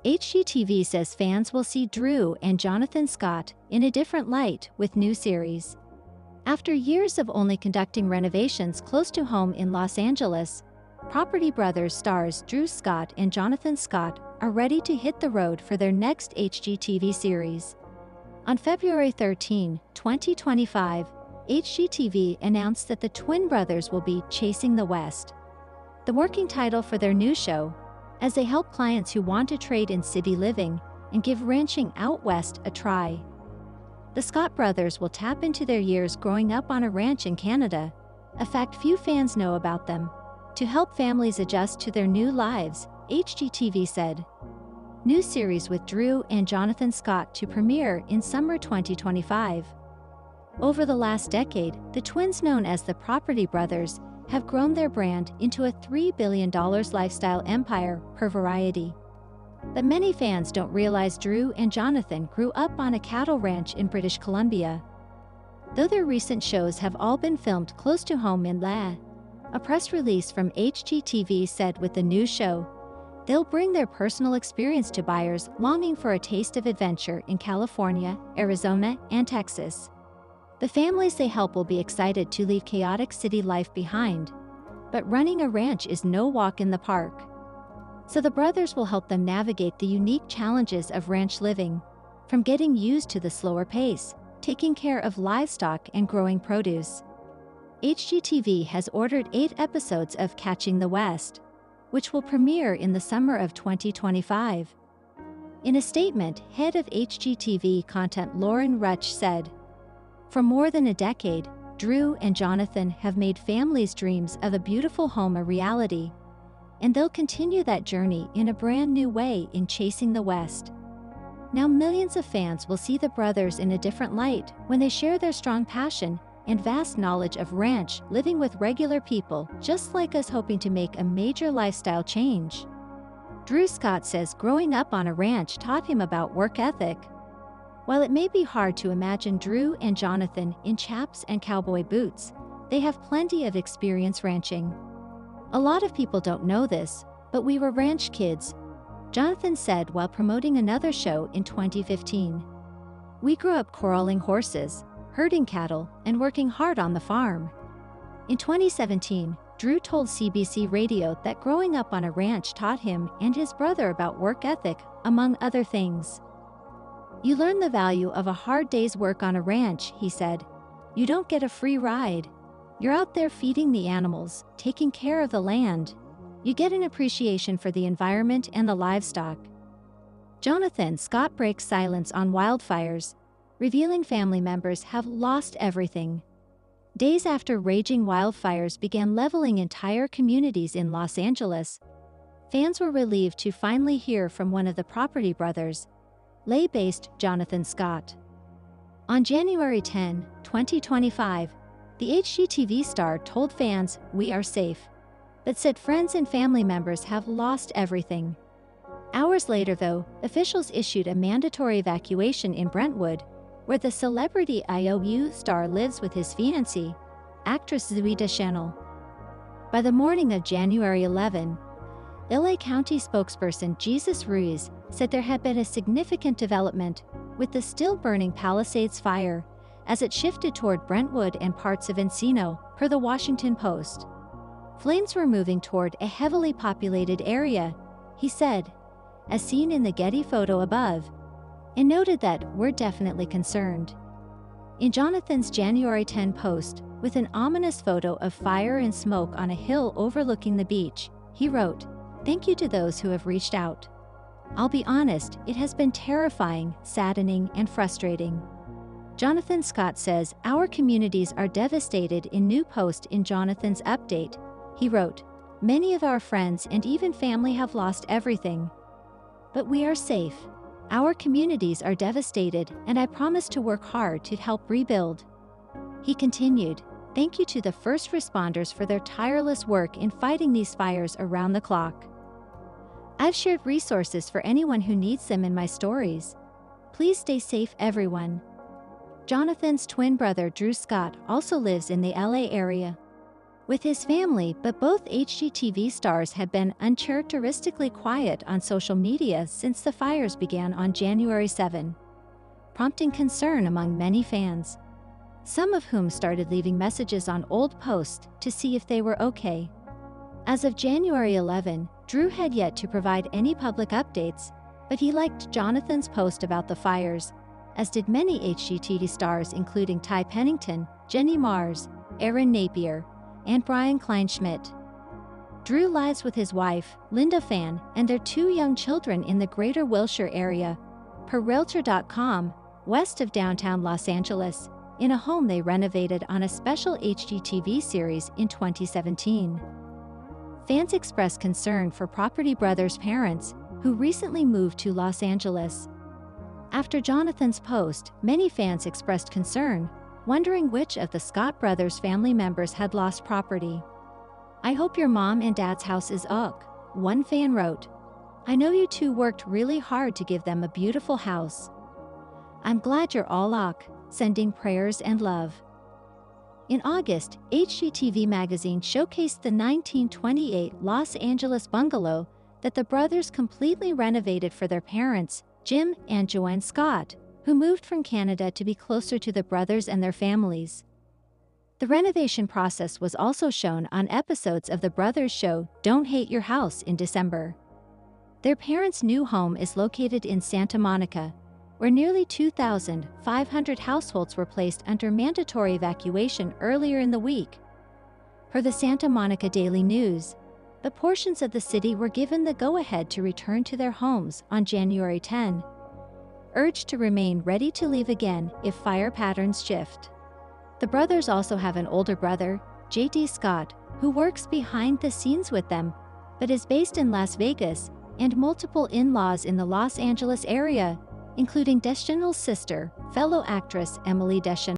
HGTV says fans will see Drew and Jonathan Scott in a different light with new series. After years of only conducting renovations close to home in Los Angeles, Property Brothers stars Drew Scott and Jonathan Scott are ready to hit the road for their next HGTV series. On February 13, 2025, HGTV announced that the twin brothers will be Chasing the West, the working title for their new show, as they help clients who want to trade in city living and give ranching out west a try. The Scott brothers will tap into their years growing up on a ranch in Canada, a fact few fans know about them, to help families adjust to their new lives, HGTV said. New series with Drew and Jonathan Scott to premiere in summer 2025. Over the last decade, the twins known as the Property Brothers have grown their brand into a $3 billion lifestyle empire per Variety. But many fans don't realize Drew and Jonathan grew up on a cattle ranch in British Columbia. Though their recent shows have all been filmed close to home in La. A press release from HGTV said with the new show, they'll bring their personal experience to buyers longing for a taste of adventure in California, Arizona, and Texas. The families they help will be excited to leave chaotic city life behind. But running a ranch is no walk in the park. So the brothers will help them navigate the unique challenges of ranch living, from getting used to the slower pace, taking care of livestock and growing produce. HGTV has ordered 8 episodes of Catching the West, which will premiere in the summer of 2025. In a statement, head of HGTV content Lauren Rutch said, "For more than a decade, Drew and Jonathan have made families' dreams of a beautiful home a reality, and they'll continue that journey in a brand new way in Chasing the West." Now millions of fans will see the brothers in a different light when they share their strong passion and vast knowledge of ranch living with regular people just like us hoping to make a major lifestyle change. Drew Scott says growing up on a ranch taught him about work ethic. While it may be hard to imagine Drew and Jonathan in chaps and cowboy boots, they have plenty of experience ranching. "A lot of people don't know this, but we were ranch kids," Jonathan said while promoting another show in 2015. "We grew up corralling horses, herding cattle, and working hard on the farm." In 2017, Drew told CBC Radio that growing up on a ranch taught him and his brother about work ethic, among other things. "You learn the value of a hard day's work on a ranch," he said. "You don't get a free ride. You're out there feeding the animals, taking care of the land. You get an appreciation for the environment and the livestock." Jonathan Scott breaks silence on wildfires, revealing family members have lost everything. Days after raging wildfires began leveling entire communities in Los Angeles, fans were relieved to finally hear from one of the Property Brothers, LA-based Jonathan Scott. On January 10, 2025, the HGTV star told fans, "We are safe," but said friends and family members have lost everything. Hours later, though, officials issued a mandatory evacuation in Brentwood, where the celebrity IOU star lives with his fiancée, actress Zooey Deschanel. By the morning of January 11, LA County spokesperson Jesus Ruiz said there had been a significant development with the still-burning Palisades fire as it shifted toward Brentwood and parts of Encino, per the Washington Post. "Flames were moving toward a heavily populated area," he said, as seen in the Getty photo above, and noted that "we're definitely concerned." In Jonathan's January 10 post, with an ominous photo of fire and smoke on a hill overlooking the beach, he wrote, "Thank you to those who have reached out. I'll be honest, it has been terrifying, saddening, and frustrating." Jonathan Scott says, "Our communities are devastated." In new post in Jonathan's update, he wrote, "Many of our friends and even family have lost everything. But we are safe. Our communities are devastated, and I promise to work hard to help rebuild." He continued, "Thank you to the first responders for their tireless work in fighting these fires around the clock. I've shared resources for anyone who needs them in my stories. Please stay safe, everyone." Jonathan's twin brother Drew Scott also lives in the LA area. with his family, but both HGTV stars have been uncharacteristically quiet on social media since the fires began on January 7, prompting concern among many fans, some of whom started leaving messages on old posts to see if they were okay. As of January 11, Drew had yet to provide any public updates, but he liked Jonathan's post about the fires, as did many HGTV stars including Ty Pennington, Jenny Mars, Aaron Napier, and Brian Kleinschmidt. Drew lives with his wife, Linda Fan, and their 2 young children in the greater Wilshire area, per Realtor.com, west of downtown Los Angeles, in a home they renovated on a special HGTV series in 2017. Fans expressed concern for Property Brothers' parents, who recently moved to Los Angeles. After Jonathan's post, many fans expressed concern, wondering which of the Scott brothers' family members had lost property. "I hope your mom and dad's house is ok," one fan wrote. "I know you two worked really hard to give them a beautiful house. I'm glad you're all ok, sending prayers and love." In August, HGTV magazine showcased the 1928 Los Angeles bungalow that the brothers completely renovated for their parents, Jim and Joanne Scott, who moved from Canada to be closer to the brothers and their families. The renovation process was also shown on episodes of the brothers' show Don't Hate Your House in December. Their parents' new home is located in Santa Monica, where nearly 2,500 households were placed under mandatory evacuation earlier in the week. Per the Santa Monica Daily News, the portions of the city were given the go-ahead to return to their homes on January 10, urged to remain ready to leave again if fire patterns shift. The brothers also have an older brother, J.D. Scott, who works behind the scenes with them, but is based in Las Vegas, and multiple in-laws in the Los Angeles area, including Deschanel's sister, fellow actress Emily Deschanel.